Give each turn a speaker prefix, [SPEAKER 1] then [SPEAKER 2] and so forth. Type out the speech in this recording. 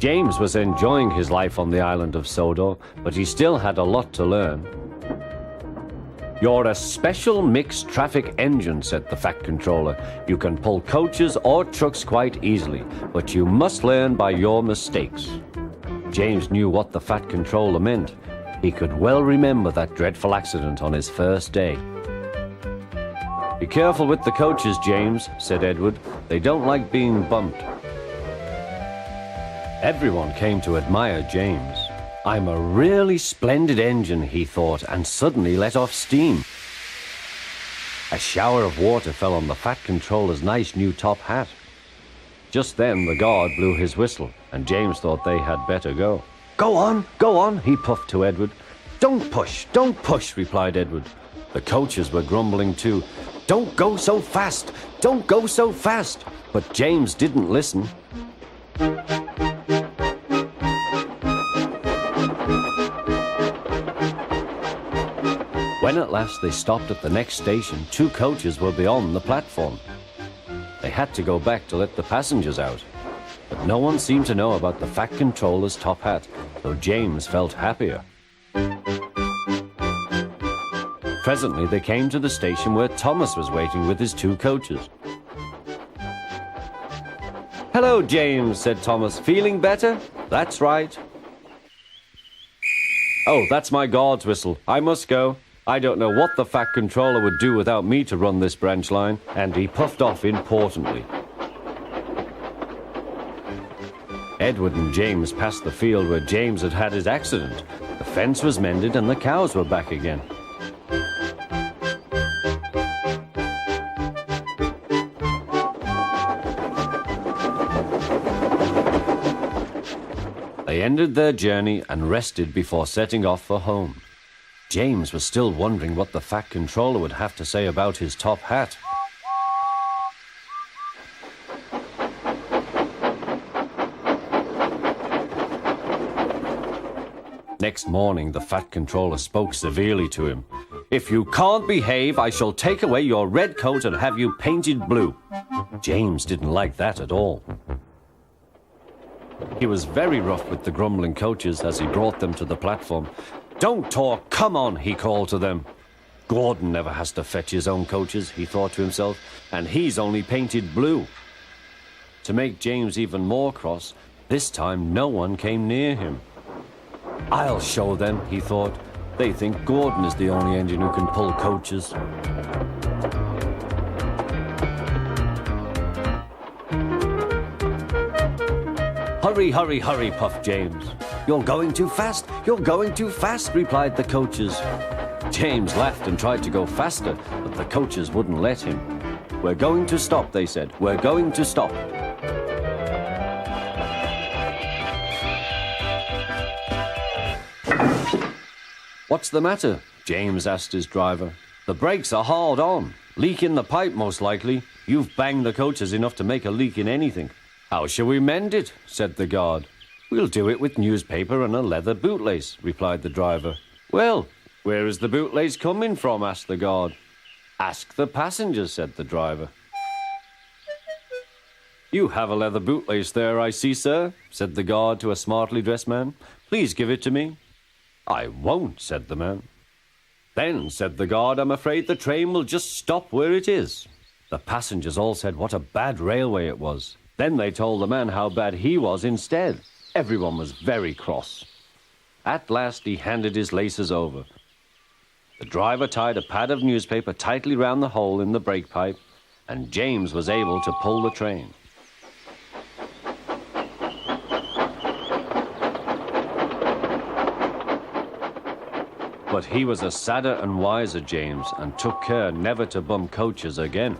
[SPEAKER 1] James was enjoying his life on the island of Sodor, but he still had a lot to learn. "You're a special mixed traffic engine," said the Fat Controller. "You can pull coaches or trucks quite easily, but you must learn by your mistakes." James knew what the Fat Controller meant. He could well remember that dreadful accident on his first day. "Be careful with the coaches, James," said Edward. "They don't like being bumped." Everyone came to admire James. "I'm a really splendid engine," he thought, and suddenly let off steam. A shower of water fell on the Fat Controller's nice new top hat. Just then the guard blew his whistle, and James thought they had better go. Go on," he puffed to Edward. Don't push," replied Edward. The coaches were grumbling too. Don't go so fast! But James didn't listen. When at last they stopped at the next station, 2 coaches were beyond the platform. They had to go back to let the passengers out. But no one seemed to know about the Fat Controller's top hat, though James felt happier. Presently they came to the station where Thomas was waiting with his 2 coaches. "Hello, James," said Thomas. "Feeling better?" "That's right." "Oh, that's my guard's whistle. I must go. I don't know what the Fat Controller would do without me to run this branch line," and he puffed off importantly. Edward and James passed the field where James had had his accident. The fence was mended and the cows were back again. They ended their journey and rested before setting off for home. James was still wondering what the Fat Controller would have to say about his top hat. Next morning, the Fat Controller spoke severely to him. "If you can't behave, I shall take away your red coat and have you painted blue." James didn't like that at all. He was very rough with the grumbling coaches as he brought them to the platform. "Don't talk, come on," he called to them. "Gordon never has to fetch his own coaches," he thought to himself, "and he's only painted blue." To make James even more cross, this time no one came near him. "I'll show them," he thought. "They think Gordon is the only engine who can pull coaches." Hurry, puffed James. You're going too fast, replied the coaches. James laughed and tried to go faster, but the coaches wouldn't let him. "We're going to stop," they said. "We're going to stop." "What's the matter?" James asked his driver. "The brakes are hard on. Leak in the pipe, most likely. You've banged the coaches enough to make a leak in anything." "How shall we mend it?" said the guard. "We'll do it with newspaper and a leather bootlace," replied the driver. "Well, where is the bootlace coming from?" asked the guard. "Ask the passengers," said the driver. "You have a leather bootlace there, I see, sir," said the guard to a smartly dressed man. "Please give it to me." "I won't," said the man. "Then," said the guard, "I'm afraid the train will just stop where it is." The passengers all said what a bad railway it was. Then they told the man how bad he was instead. Everyone was very cross. At last he handed his laces over. The driver tied a pad of newspaper tightly round the hole in the brake pipe, and James was able to pull the train. But he was a sadder and wiser James, and took care never to bump coaches again.